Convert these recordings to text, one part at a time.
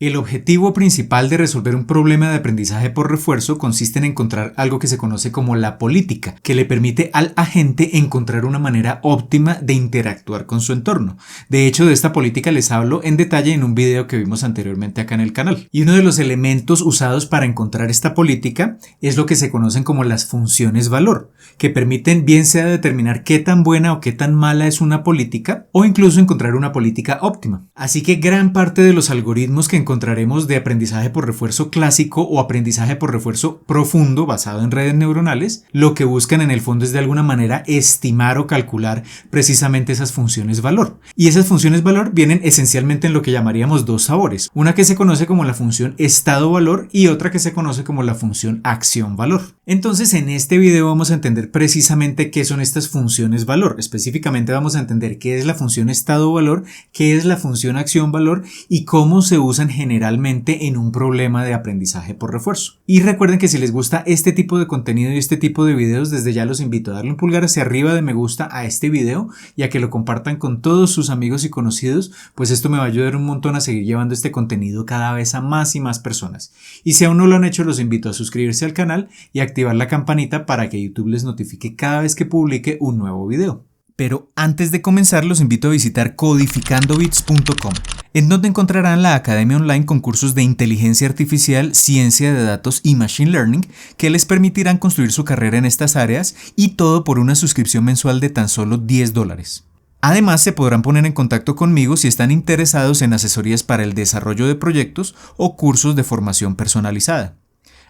El objetivo principal de resolver un problema de aprendizaje por refuerzo consiste en encontrar algo que se conoce como la política, que le permite al agente encontrar una manera óptima de interactuar con su entorno. De hecho, de esta política les hablo en detalle en un video que vimos anteriormente acá en el canal. Y uno de los elementos usados para encontrar esta política es lo que se conocen como las funciones valor, que permiten bien sea determinar qué tan buena o qué tan mala es una política, o incluso encontrar una política óptima. Así que gran parte de los algoritmos que encontraremos de aprendizaje por refuerzo clásico o aprendizaje por refuerzo profundo basado en redes neuronales, lo que buscan en el fondo es de alguna manera estimar o calcular precisamente esas funciones valor. Y esas funciones valor vienen esencialmente en lo que llamaríamos dos sabores. Una que se conoce como la función estado-valor y otra que se conoce como la función acción-valor. Entonces en este video vamos a entender precisamente qué son estas funciones valor. Específicamente vamos a entender qué es la función estado-valor, qué es la función acción-valor y cómo se usan generalmente en un problema de aprendizaje por refuerzo. Y recuerden que si les gusta este tipo de contenido y este tipo de videos, desde ya los invito a darle un pulgar hacia arriba de me gusta a este video y a que lo compartan con todos sus amigos y conocidos, pues esto me va a ayudar un montón a seguir llevando este contenido cada vez a más y más personas. Y si aún no lo han hecho, los invito a suscribirse al canal y activar la campanita para que YouTube les notifique cada vez que publique un nuevo video. Pero antes de comenzar, los invito a visitar codificandobits.com, en donde encontrarán la academia online con cursos de inteligencia artificial, ciencia de datos y machine learning que les permitirán construir su carrera en estas áreas, y todo por una suscripción mensual de tan solo $10. Además, se podrán poner en contacto conmigo si están interesados en asesorías para el desarrollo de proyectos o cursos de formación personalizada.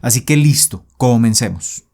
Así que listo, comencemos.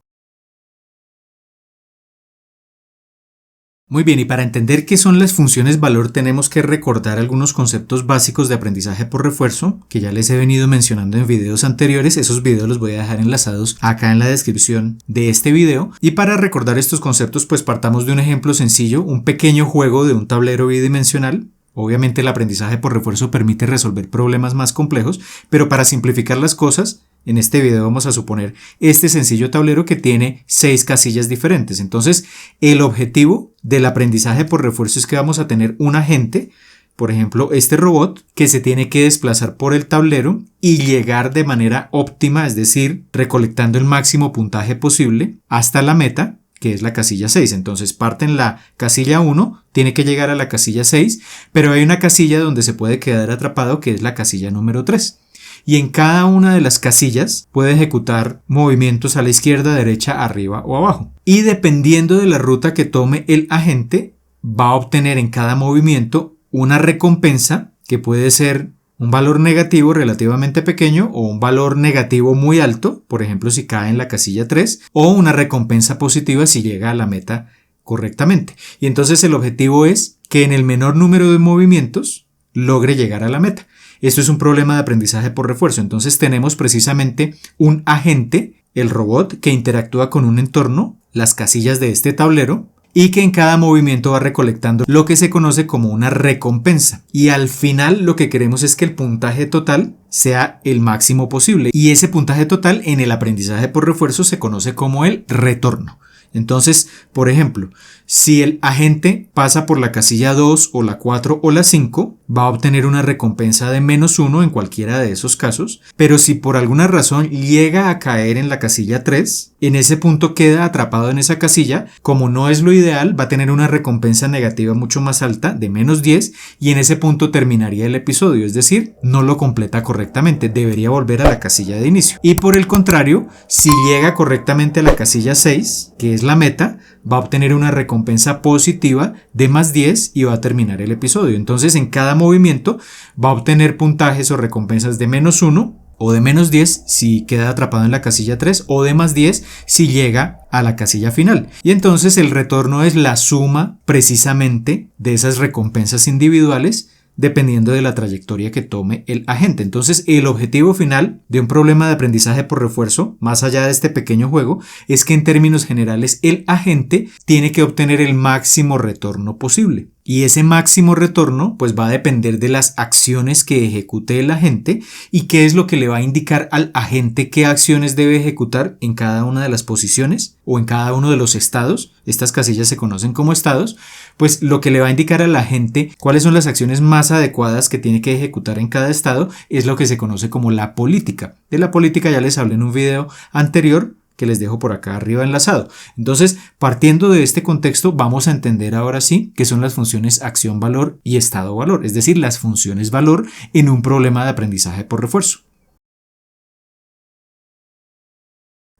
Muy bien, y para entender qué son las funciones valor tenemos que recordar algunos conceptos básicos de aprendizaje por refuerzo que ya les he venido mencionando en videos anteriores. Esos videos los voy a dejar enlazados acá en la descripción de este video. Y para recordar estos conceptos, pues partamos de un ejemplo sencillo, un pequeño juego de un tablero bidimensional. Obviamente el aprendizaje por refuerzo permite resolver problemas más complejos, pero para simplificar las cosas, en este video vamos a suponer este sencillo tablero que tiene 6 casillas diferentes. Entonces, el objetivo del aprendizaje por refuerzo es que vamos a tener un agente, por ejemplo, este robot, que se tiene que desplazar por el tablero y llegar de manera óptima, es decir, recolectando el máximo puntaje posible hasta la meta, que es la casilla 6. Entonces parte en la casilla 1, tiene que llegar a la casilla 6, pero hay una casilla donde se puede quedar atrapado, que es la casilla número 3. Y en cada una de las casillas puede ejecutar movimientos a la izquierda, derecha, arriba o abajo. Y dependiendo de la ruta que tome el agente, va a obtener en cada movimiento una recompensa que puede ser un valor negativo relativamente pequeño o un valor negativo muy alto, por ejemplo si cae en la casilla 3, o una recompensa positiva si llega a la meta correctamente. Y entonces el objetivo es que en el menor número de movimientos logre llegar a la meta. Esto es un problema de aprendizaje por refuerzo. Entonces tenemos precisamente un agente, el robot, que interactúa con un entorno, las casillas de este tablero, y que en cada movimiento va recolectando lo que se conoce como una recompensa. Y al final lo que queremos es que el puntaje total sea el máximo posible. Y ese puntaje total en el aprendizaje por refuerzo se conoce como el retorno. Entonces, por ejemplo, si el agente pasa por la casilla 2 o la 4 o la 5, va a obtener una recompensa de -1 en cualquiera de esos casos, pero si por alguna razón llega a caer en la casilla 3, en ese punto queda atrapado en esa casilla, como no es lo ideal, va a tener una recompensa negativa mucho más alta, de -10, y en ese punto terminaría el episodio, es decir, no lo completa correctamente, debería volver a la casilla de inicio. Y por el contrario, si llega correctamente a la casilla 6, que es la meta, va a obtener una recompensa positiva de +10 y va a terminar el episodio. Entonces en cada movimiento va a obtener puntajes o recompensas de -1 o de -10 si queda atrapado en la casilla 3 o de +10 si llega a la casilla final. Y entonces el retorno es la suma precisamente de esas recompensas individuales dependiendo de la trayectoria que tome el agente. Entonces, el objetivo final de un problema de aprendizaje por refuerzo, más allá de este pequeño juego, es que en términos generales el agente tiene que obtener el máximo retorno posible. Y ese máximo retorno pues va a depender de las acciones que ejecute el agente y qué es lo que le va a indicar al agente qué acciones debe ejecutar en cada una de las posiciones o en cada uno de los estados. Estas casillas se conocen como estados. Pues lo que le va a indicar al agente cuáles son las acciones más adecuadas que tiene que ejecutar en cada estado es lo que se conoce como la política. De la política ya les hablé en un video anterior que les dejo por acá arriba enlazado. Entonces, partiendo de este contexto, vamos a entender ahora sí qué son las funciones acción-valor y estado-valor, es decir, las funciones valor en un problema de aprendizaje por refuerzo.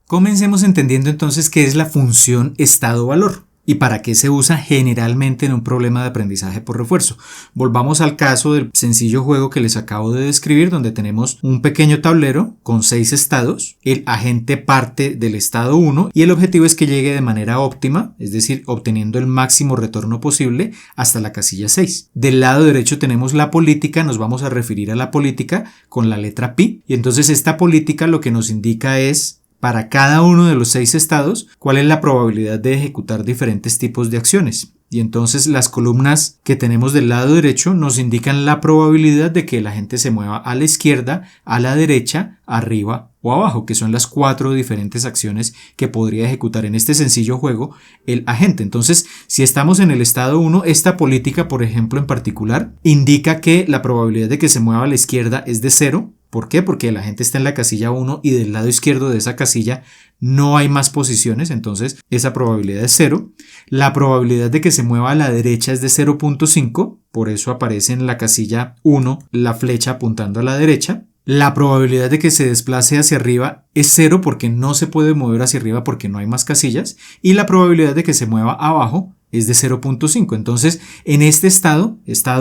Comencemos entendiendo entonces qué es la función estado-valor y para qué se usa generalmente en un problema de aprendizaje por refuerzo. Volvamos al caso del sencillo juego que les acabo de describir, donde tenemos un pequeño tablero con 6 estados. El agente parte del estado 1 y el objetivo es que llegue de manera óptima, es decir, obteniendo el máximo retorno posible hasta la casilla 6. Del lado derecho tenemos la política, nos vamos a referir a la política con la letra pi, y entonces esta política lo que nos indica es para cada uno de los 6 estados, cuál es la probabilidad de ejecutar diferentes tipos de acciones. Y entonces las columnas que tenemos del lado derecho nos indican la probabilidad de que el agente se mueva a la izquierda, a la derecha, arriba o abajo, que son las 4 diferentes acciones que podría ejecutar en este sencillo juego el agente. Entonces, si estamos en el estado 1, esta política, por ejemplo, en particular, indica que la probabilidad de que se mueva a la izquierda es de 0. ¿Por qué? Porque el agente está en la casilla 1 y del lado izquierdo de esa casilla no hay más posiciones, entonces esa probabilidad es 0. La probabilidad de que se mueva a la derecha es de 0.5, por eso aparece en la casilla 1 la flecha apuntando a la derecha. La probabilidad de que se desplace hacia arriba es 0 porque no se puede mover hacia arriba porque no hay más casillas, y la probabilidad de que se mueva abajo es de 0.5. Entonces, en este estado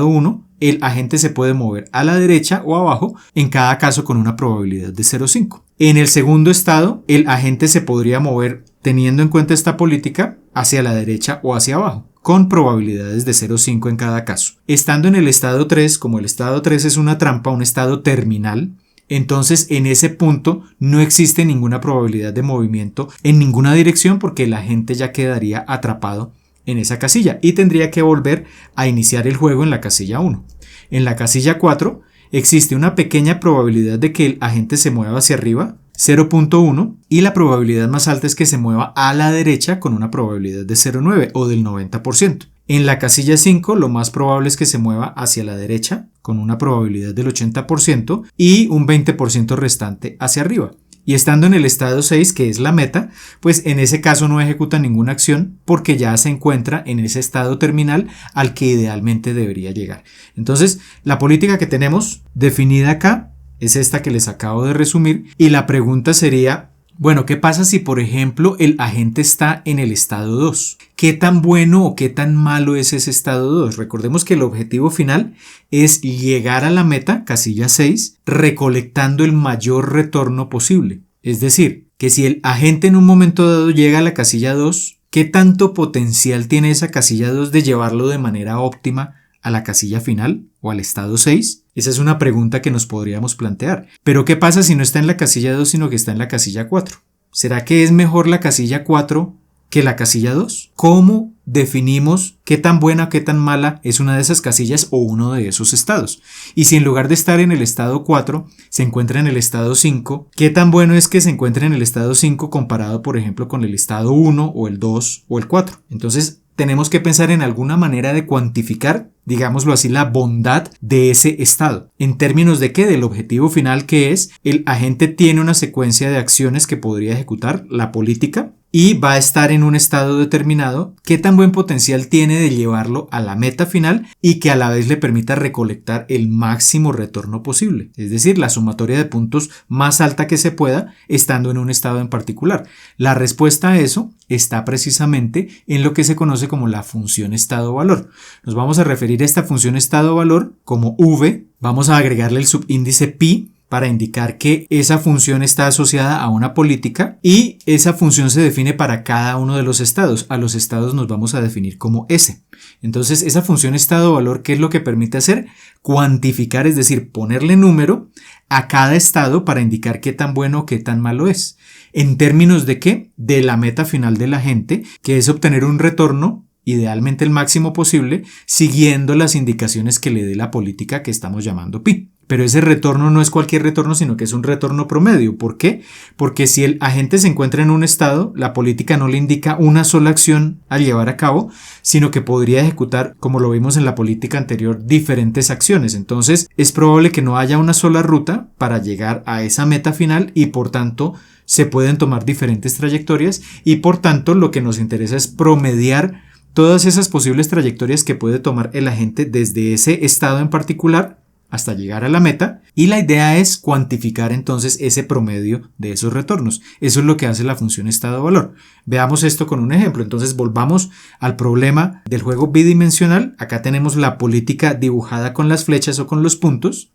1, el agente se puede mover a la derecha o abajo, en cada caso con una probabilidad de 0.5. En el segundo estado, el agente se podría mover, teniendo en cuenta esta política, hacia la derecha o hacia abajo, con probabilidades de 0.5 en cada caso. Estando en el estado 3, como el estado 3 es una trampa, un estado terminal, entonces en ese punto no existe ninguna probabilidad de movimiento en ninguna dirección porque el agente ya quedaría atrapado en esa casilla y tendría que volver a iniciar el juego en la casilla 1. En la casilla 4 existe una pequeña probabilidad de que el agente se mueva hacia arriba, 0.1, y la probabilidad más alta es que se mueva a la derecha con una probabilidad de 0.9 o del 90%. En la casilla 5 lo más probable es que se mueva hacia la derecha con una probabilidad del 80% y un 20% restante hacia arriba. Y estando en el estado 6, que es la meta, pues en ese caso no ejecuta ninguna acción porque ya se encuentra en ese estado terminal al que idealmente debería llegar. Entonces, la política que tenemos definida acá es esta que les acabo de resumir y la pregunta sería, bueno, ¿qué pasa si por ejemplo el agente está en el estado 2? ¿Qué tan bueno o qué tan malo es ese estado 2? Recordemos que el objetivo final es llegar a la meta, casilla 6, recolectando el mayor retorno posible. Es decir, que si el agente en un momento dado llega a la casilla 2, ¿qué tanto potencial tiene esa casilla 2 de llevarlo de manera óptima a la casilla final o al estado 6? Esa es una pregunta que nos podríamos plantear. Pero ¿qué pasa si no está en la casilla 2 sino que está en la casilla 4? ¿Será que es mejor la casilla 4 que la casilla 2? ¿Cómo definimos qué tan buena o qué tan mala es una de esas casillas o uno de esos estados? Y si en lugar de estar en el estado 4 se encuentra en el estado 5, ¿qué tan bueno es que se encuentre en el estado 5 comparado por ejemplo con el estado 1 o el 2 o el 4? Entonces tenemos que pensar en alguna manera de cuantificar, digámoslo así, la bondad de ese estado. ¿En términos de qué? Del objetivo final, que es el agente tiene una secuencia de acciones que podría ejecutar, la política, y va a estar en un estado determinado. ¿Qué tan buen potencial tiene de llevarlo a la meta final y que a la vez le permita recolectar el máximo retorno posible? Es decir, la sumatoria de puntos más alta que se pueda estando en un estado en particular. La respuesta a eso está precisamente en lo que se conoce como la función estado-valor. Nos vamos a referir a esta función estado-valor como V. Vamos a agregarle el subíndice pi para indicar que esa función está asociada a una política y esa función se define para cada uno de los estados. A los estados nos vamos a definir como S. Entonces, esa función estado-valor, ¿qué es lo que permite hacer? Cuantificar, es decir, ponerle número a cada estado para indicar qué tan bueno o qué tan malo es. ¿En términos de qué? De la meta final del agente, que es obtener un retorno idealmente el máximo posible, siguiendo las indicaciones que le dé la política que estamos llamando pi. Pero ese retorno no es cualquier retorno, sino que es un retorno promedio. ¿Por qué? Porque si el agente se encuentra en un estado, la política no le indica una sola acción a llevar a cabo, sino que podría ejecutar, como lo vimos en la política anterior, diferentes acciones. Entonces, es probable que no haya una sola ruta para llegar a esa meta final y, por tanto, se pueden tomar diferentes trayectorias y, por tanto, lo que nos interesa es promediar todas esas posibles trayectorias que puede tomar el agente desde ese estado en particular hasta llegar a la meta, y la idea es cuantificar entonces ese promedio de esos retornos. Eso es lo que hace la función estado-valor. Veamos esto con un ejemplo. Entonces volvamos al problema del juego bidimensional. Acá tenemos la política dibujada con las flechas o con los puntos,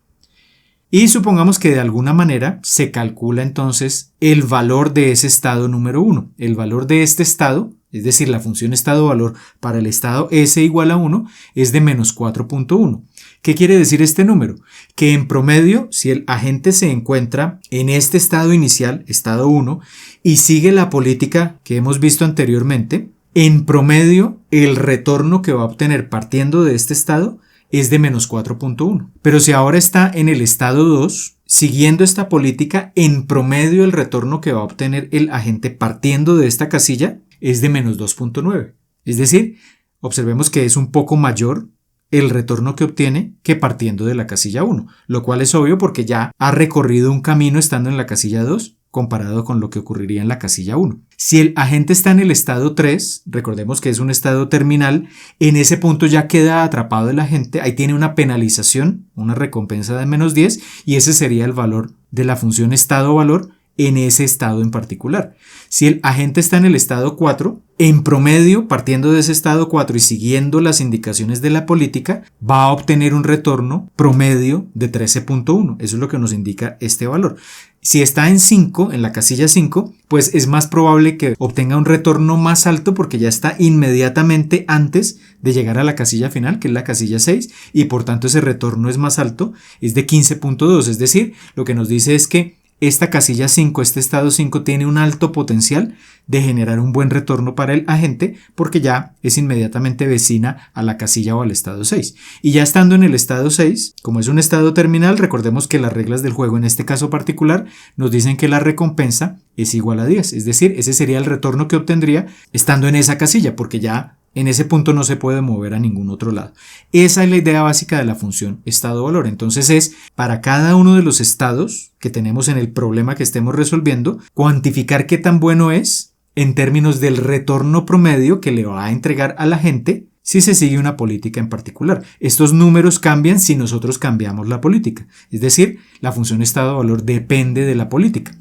y supongamos que de alguna manera se calcula entonces el valor de ese estado número 1. El valor de este estado, es decir, la función estado-valor para el estado S igual a 1, es de menos 4.1. ¿Qué quiere decir este número? Que en promedio, si el agente se encuentra en este estado inicial, estado 1, y sigue la política que hemos visto anteriormente, en promedio el retorno que va a obtener partiendo de este estado es de menos 4.1. Pero si ahora está en el estado 2, siguiendo esta política, en promedio el retorno que va a obtener el agente partiendo de esta casilla es de menos 2.9. Es decir, observemos que es un poco mayor el retorno que obtiene que partiendo de la casilla 1, lo cual es obvio porque ya ha recorrido un camino estando en la casilla 2 comparado con lo que ocurriría en la casilla 1. Si el agente está en el estado 3, recordemos que es un estado terminal, en ese punto ya queda atrapado el agente, ahí tiene una penalización, una recompensa de menos 10, y ese sería el valor de la función estado-valor en ese estado en particular. Si el agente está en el estado 4, en promedio, partiendo de ese estado 4 y siguiendo las indicaciones de la política, va a obtener un retorno promedio de 13.1. Eso es lo que nos indica este valor. Si está en 5, en la casilla 5, pues es más probable que obtenga un retorno más alto porque ya está inmediatamente antes de llegar a la casilla final, que es la casilla 6, y por tanto ese retorno es más alto, es de 15.2. Es decir, lo que nos dice es que esta casilla 5, este estado 5, tiene un alto potencial de generar un buen retorno para el agente porque ya es inmediatamente vecina a la casilla o al estado 6. Y ya estando en el estado 6, como es un estado terminal, recordemos que las reglas del juego en este caso particular nos dicen que la recompensa es igual a 10. Es decir, ese sería el retorno que obtendría estando en esa casilla porque ya en ese punto no se puede mover a ningún otro lado. Esa es la idea básica de la función estado-valor. Entonces es para cada uno de los estados que tenemos en el problema que estemos resolviendo, cuantificar qué tan bueno es en términos del retorno promedio que le va a entregar a la gente si se sigue una política en particular. Estos números cambian si nosotros cambiamos la política. Es decir, la función estado-valor depende de la política.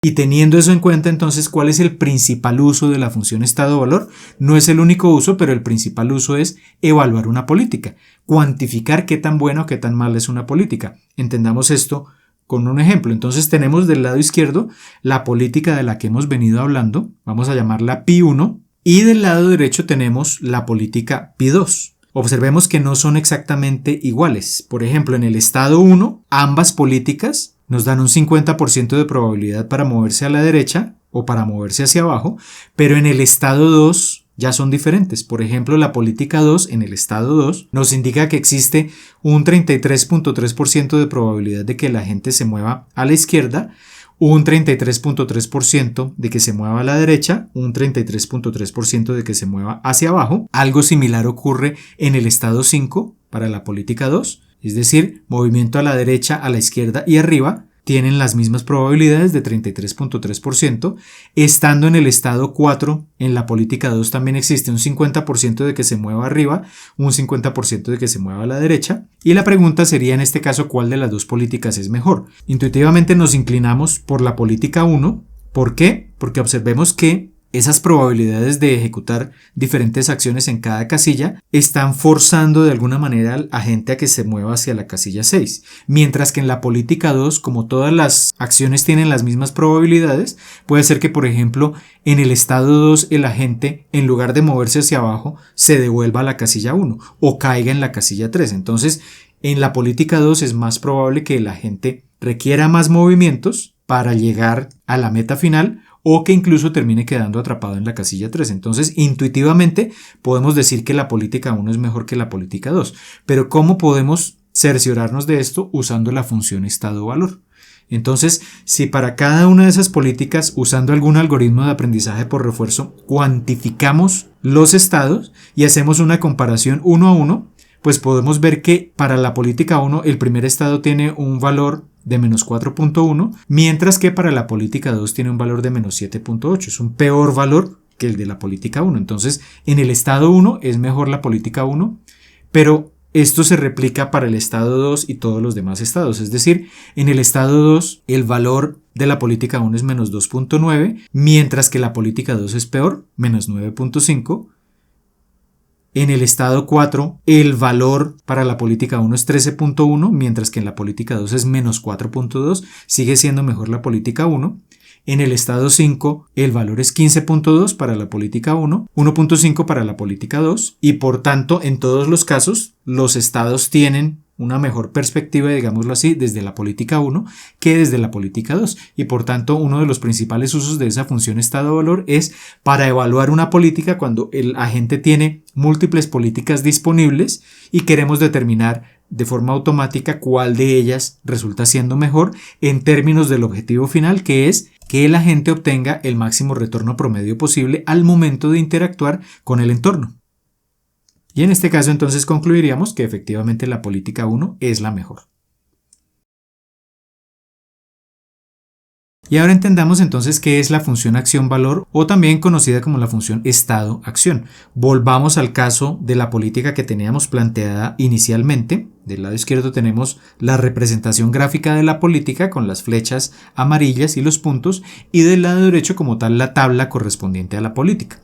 Y teniendo eso en cuenta, entonces, ¿cuál es el principal uso de la función estado-valor? No es el único uso, pero el principal uso es evaluar una política, cuantificar qué tan buena o qué tan mala es una política. Entendamos esto con un ejemplo. Entonces tenemos del lado izquierdo la política de la que hemos venido hablando, vamos a llamarla Pi 1, y del lado derecho tenemos la política Pi 2. Observemos que no son exactamente iguales. Por ejemplo, en el estado 1, ambas políticas nos dan un 50% de probabilidad para moverse a la derecha o para moverse hacia abajo, pero en el estado 2 ya son diferentes. Por ejemplo, la política 2 en el estado 2 nos indica que existe un 33.3% de probabilidad de que la gente se mueva a la izquierda, un 33.3% de que se mueva a la derecha, un 33.3% de que se mueva hacia abajo. Algo similar ocurre en el estado 5 para la política 2. Es decir, movimiento a la derecha, a la izquierda y arriba tienen las mismas probabilidades de 33.3%. Estando en el estado 4, en la política 2 también existe un 50% de que se mueva arriba, un 50% de que se mueva a la derecha. Y la pregunta sería en este caso, ¿cuál de las dos políticas es mejor? Intuitivamente nos inclinamos por la política 1. ¿Por qué? Porque observemos que esas probabilidades de ejecutar diferentes acciones en cada casilla están forzando de alguna manera al agente a que se mueva hacia la casilla 6. Mientras que en la política 2, como todas las acciones tienen las mismas probabilidades, puede ser que, por ejemplo, en el estado 2 el agente, en lugar de moverse hacia abajo, se devuelva a la casilla 1 o caiga en la casilla 3. Entonces, en la política 2 es más probable que el agente requiera más movimientos para llegar a la meta final, o que incluso termine quedando atrapado en la casilla 3. Entonces, intuitivamente podemos decir que la política 1 es mejor que la política 2. Pero ¿cómo podemos cerciorarnos de esto? Usando la función estado-valor. Entonces, si para cada una de esas políticas, usando algún algoritmo de aprendizaje por refuerzo, cuantificamos los estados y hacemos una comparación uno a uno, pues podemos ver que para la política 1 el primer estado tiene un valor de menos 4.1, mientras que para la política 2 tiene un valor de menos 7.8. Es un peor valor que el de la política 1. Entonces, en el estado 1 es mejor la política 1, pero esto se replica para el estado 2 y todos los demás estados. Es decir, en el estado 2 el valor de la política 1 es menos 2.9, mientras que la política 2 es peor, menos 9.5. En el estado 4 el valor para la política 1 es 13.1, mientras que en la política 2 es menos 4.2. Sigue siendo mejor la política 1. En el estado 5 el valor es 15.2 para la política 1, 1.5 para la política 2 y por tanto en todos los casos los estados tienen una mejor perspectiva, digámoslo así, desde la política 1 que desde la política 2 y por tanto uno de los principales usos de esa función estado-valor es para evaluar una política cuando el agente tiene múltiples políticas disponibles y queremos determinar de forma automática cuál de ellas resulta siendo mejor en términos del objetivo final, que es que el agente obtenga el máximo retorno promedio posible al momento de interactuar con el entorno. Y en este caso entonces concluiríamos que efectivamente la política 1 es la mejor. Y ahora entendamos entonces qué es la función acción-valor o también conocida como la función estado-acción. Volvamos al caso de la política que teníamos planteada inicialmente. Del lado izquierdo tenemos la representación gráfica de la política con las flechas amarillas y los puntos y del lado derecho como tal la tabla correspondiente a la política.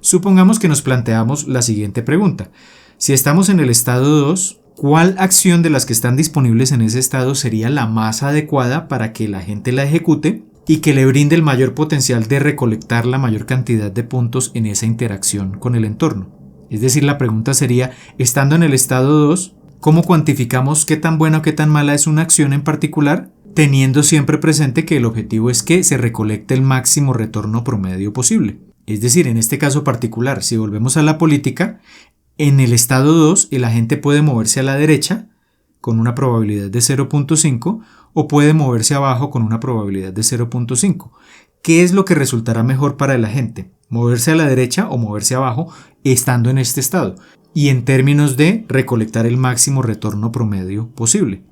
Supongamos que nos planteamos la siguiente pregunta. Si estamos en el estado 2, ¿cuál acción de las que están disponibles en ese estado sería la más adecuada para que la gente la ejecute y que le brinde el mayor potencial de recolectar la mayor cantidad de puntos en esa interacción con el entorno? Es decir, la pregunta sería, estando en el estado 2, ¿cómo cuantificamos qué tan buena o qué tan mala es una acción en particular, teniendo siempre presente que el objetivo es que se recolecte el máximo retorno promedio posible? Es decir, en este caso particular, si volvemos a la política, en el estado 2 el agente puede moverse a la derecha con una probabilidad de 0.5 o puede moverse abajo con una probabilidad de 0.5. ¿Qué es lo que resultará mejor para el agente? ¿Moverse a la derecha o moverse abajo estando en este estado? Y en términos de recolectar el máximo retorno promedio posible.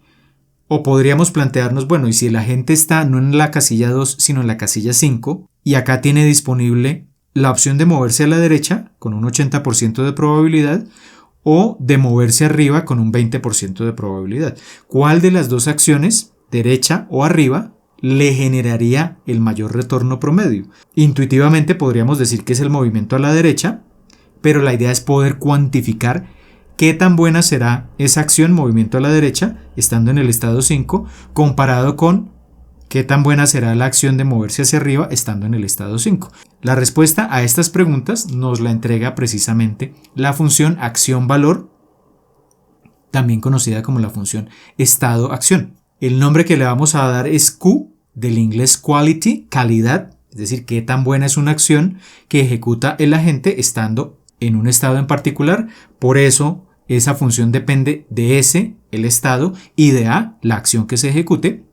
O podríamos plantearnos, bueno, y si el agente está no en la casilla 2 sino en la casilla 5 y acá tiene disponible la opción de moverse a la derecha con un 80% de probabilidad o de moverse arriba con un 20% de probabilidad. ¿Cuál de las dos acciones, derecha o arriba, le generaría el mayor retorno promedio? Intuitivamente podríamos decir que es el movimiento a la derecha, pero la idea es poder cuantificar qué tan buena será esa acción, movimiento a la derecha, estando en el estado 5, comparado con ¿qué tan buena será la acción de moverse hacia arriba estando en el estado 5? La respuesta a estas preguntas nos la entrega precisamente la función acción-valor, también conocida como la función estado-acción. El nombre que le vamos a dar es Q, del inglés quality, calidad, es decir, qué tan buena es una acción que ejecuta el agente estando en un estado en particular. Por eso esa función depende de S, el estado, y de A, la acción que se ejecute.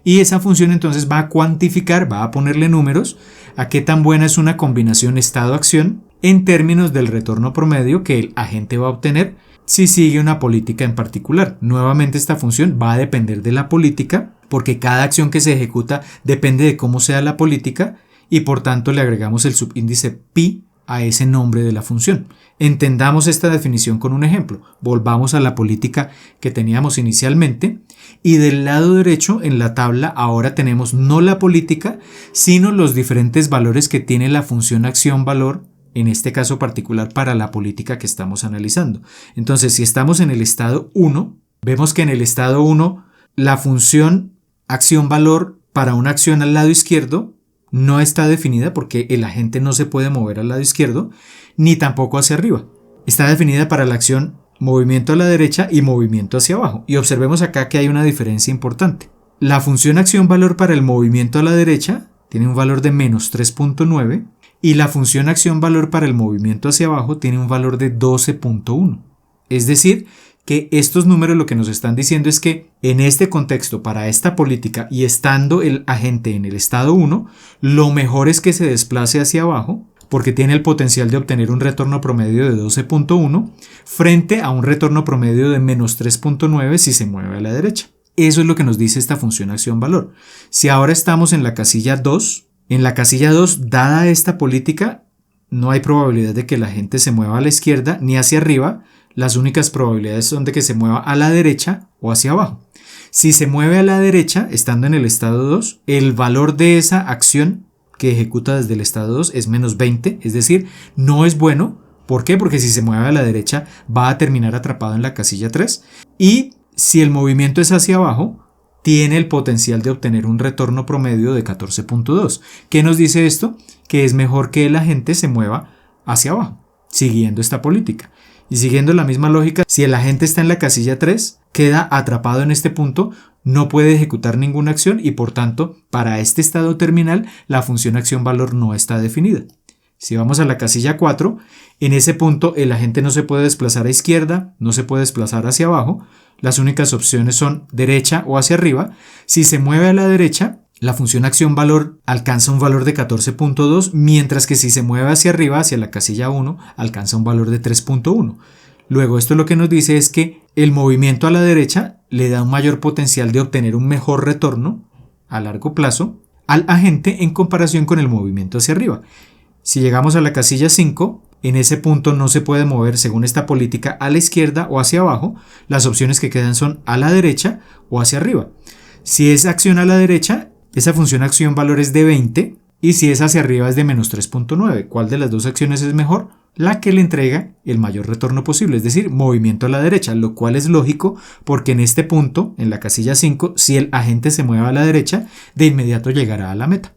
Y esa función entonces va a cuantificar, va a ponerle números a qué tan buena es una combinación estado-acción en términos del retorno promedio que el agente va a obtener si sigue una política en particular. Nuevamente esta función va a depender de la política porque cada acción que se ejecuta depende de cómo sea la política y por tanto le agregamos el subíndice pi a ese nombre de la función. Entendamos esta definición con un ejemplo. Volvamos a la política que teníamos inicialmente y del lado derecho en la tabla ahora tenemos no la política, sino los diferentes valores que tiene la función acción-valor, en este caso particular para la política que estamos analizando. Entonces, si estamos en el estado 1, vemos que en el estado 1 la función acción-valor para una acción al lado izquierdo no está definida porque el agente no se puede mover al lado izquierdo ni tampoco hacia arriba. Está definida para la acción movimiento a la derecha y movimiento hacia abajo. Y observemos acá que hay una diferencia importante. La función acción-valor para el movimiento a la derecha tiene un valor de menos 3.9 y la función acción-valor para el movimiento hacia abajo tiene un valor de 12.1. Es decir, que estos números lo que nos están diciendo es que en este contexto, para esta política y estando el agente en el estado 1, lo mejor es que se desplace hacia abajo porque tiene el potencial de obtener un retorno promedio de 12.1 frente a un retorno promedio de menos 3.9 si se mueve a la derecha. Eso es lo que nos dice esta función acción-valor. Si ahora estamos en la casilla 2, dada esta política, no hay probabilidad de que la gente se mueva a la izquierda ni hacia arriba. Las únicas probabilidades son de que se mueva a la derecha o hacia abajo. Si se mueve a la derecha, estando en el estado 2, el valor de esa acción que ejecuta desde el estado 2 es menos 20, es decir, no es bueno. ¿Por qué? Porque si se mueve a la derecha va a terminar atrapado en la casilla 3. Y si el movimiento es hacia abajo, tiene el potencial de obtener un retorno promedio de 14.2. ¿Qué nos dice esto? Que es mejor que el agente se mueva hacia abajo, siguiendo esta política. Y siguiendo la misma lógica, si el agente está en la casilla 3, queda atrapado en este punto, no puede ejecutar ninguna acción y por tanto, para este estado terminal, la función acción-valor no está definida. Si vamos a la casilla 4, en ese punto el agente no se puede desplazar a izquierda, no se puede desplazar hacia abajo, las únicas opciones son derecha o hacia arriba. Si se mueve a la derecha, la función acción-valor alcanza un valor de 14.2, mientras que si se mueve hacia arriba, hacia la casilla 1, alcanza un valor de 3.1. Luego, esto lo que nos dice es que el movimiento a la derecha le da un mayor potencial de obtener un mejor retorno a largo plazo al agente en comparación con el movimiento hacia arriba. Si llegamos a la casilla 5, en ese punto no se puede mover según esta política a la izquierda o hacia abajo. Las opciones que quedan son a la derecha o hacia arriba. Si es acción a la derecha, esa función acción-valor es de 20 y si es hacia arriba es de menos 3.9. ¿Cuál de las dos acciones es mejor? La que le entrega el mayor retorno posible, es decir, movimiento a la derecha, lo cual es lógico porque en este punto, en la casilla 5, si el agente se mueve a la derecha, de inmediato llegará a la meta.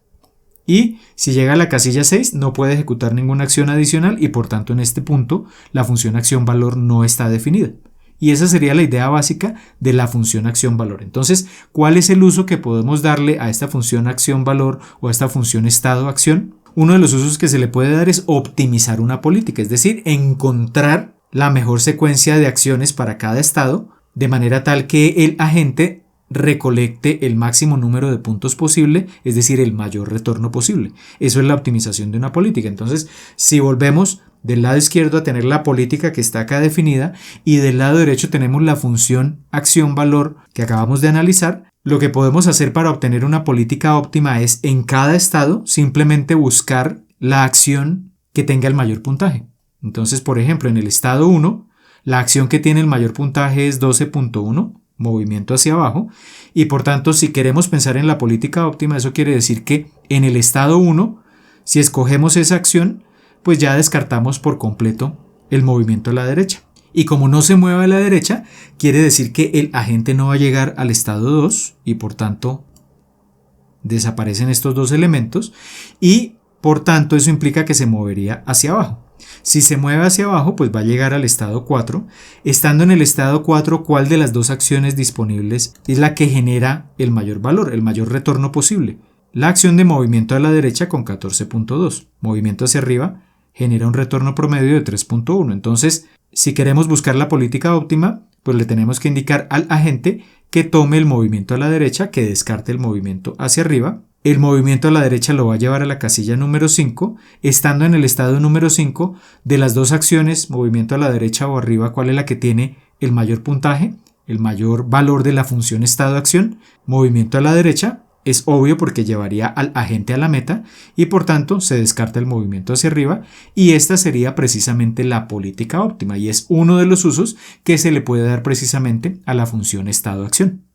Y si llega a la casilla 6, no puede ejecutar ninguna acción adicional y por tanto en este punto la función acción-valor no está definida. Y esa sería la idea básica de la función acción-valor. Entonces, ¿cuál es el uso que podemos darle a esta función acción-valor o a esta función estado-acción? Uno de los usos que se le puede dar es optimizar una política, es decir, encontrar la mejor secuencia de acciones para cada estado, de manera tal que el agente recolecte el máximo número de puntos posible, es decir, el mayor retorno posible. Eso es la optimización de una política. Entonces, si volvemos del lado izquierdo a tener la política que está acá definida y del lado derecho tenemos la función acción-valor que acabamos de analizar, lo que podemos hacer para obtener una política óptima es en cada estado simplemente buscar la acción que tenga el mayor puntaje. Entonces, por ejemplo, en el estado 1, la acción que tiene el mayor puntaje es 12.1, movimiento hacia abajo, y por tanto, si queremos pensar en la política óptima, eso quiere decir que en el estado 1, si escogemos esa acción, pues ya descartamos por completo el movimiento a la derecha. Y como no se mueve a la derecha, quiere decir que el agente no va a llegar al estado 2 y por tanto desaparecen estos dos elementos y por tanto eso implica que se movería hacia abajo. Si se mueve hacia abajo, pues va a llegar al estado 4. Estando en el estado 4, ¿cuál de las dos acciones disponibles es la que genera el mayor valor, el mayor retorno posible? La acción de movimiento a la derecha con 14.2. Movimiento hacia arriba genera un retorno promedio de 3.1. Entonces, si queremos buscar la política óptima, pues le tenemos que indicar al agente que tome el movimiento a la derecha, que descarte el movimiento hacia arriba. El movimiento a la derecha lo va a llevar a la casilla número 5. Estando en el estado número 5, de las dos acciones, movimiento a la derecha o arriba, ¿cuál es la que tiene el mayor puntaje? El mayor valor de la función estado-acción. Movimiento a la derecha. Es obvio porque llevaría al agente a la meta y por tanto se descarta el movimiento hacia arriba y esta sería precisamente la política óptima y es uno de los usos que se le puede dar precisamente a la función estado-acción.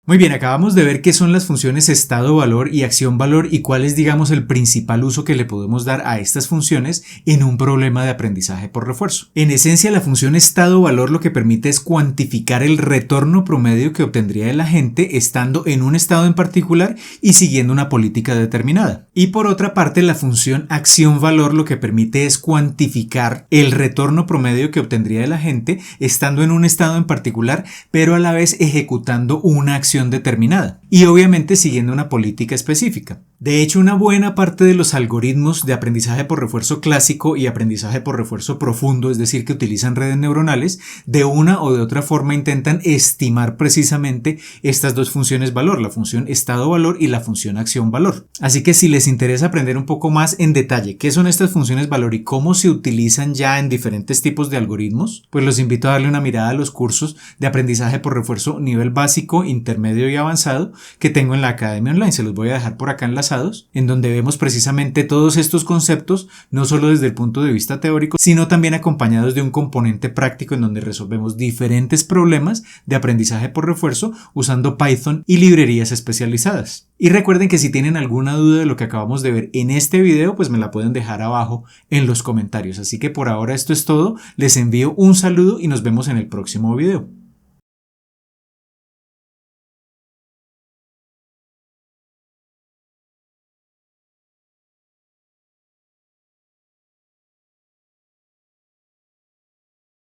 Muy bien, acabamos de ver qué son las funciones estado-valor y acción-valor y cuál es, digamos, el principal uso que le podemos dar a estas funciones en un problema de aprendizaje por refuerzo. En esencia, la función estado-valor lo que permite es cuantificar el retorno promedio que obtendría el agente estando en un estado en particular y siguiendo una política determinada. Y por otra parte, la función acción-valor lo que permite es cuantificar el retorno promedio que obtendría el agente estando en un estado en particular, pero a la vez ejecutando una acción acción determinada y obviamente siguiendo una política específica. De hecho, una buena parte de los algoritmos de aprendizaje por refuerzo clásico y aprendizaje por refuerzo profundo, es decir, que utilizan redes neuronales, de una o de otra forma intentan estimar precisamente estas dos funciones valor, la función estado-valor y la función acción-valor. Así que si les interesa aprender un poco más en detalle qué son estas funciones valor y cómo se utilizan ya en diferentes tipos de algoritmos, pues los invito a darle una mirada a los cursos de aprendizaje por refuerzo nivel básico, intermedio y avanzado que tengo en la Academia Online. Se los voy a dejar por acá enlazados, en donde vemos precisamente todos estos conceptos, no solo desde el punto de vista teórico, sino también acompañados de un componente práctico en donde resolvemos diferentes problemas de aprendizaje por refuerzo usando Python y librerías especializadas. Y recuerden que si tienen alguna duda de lo que acabamos de ver en este video, pues me la pueden dejar abajo en los comentarios. Así que por ahora esto es todo, les envío un saludo y nos vemos en el próximo video.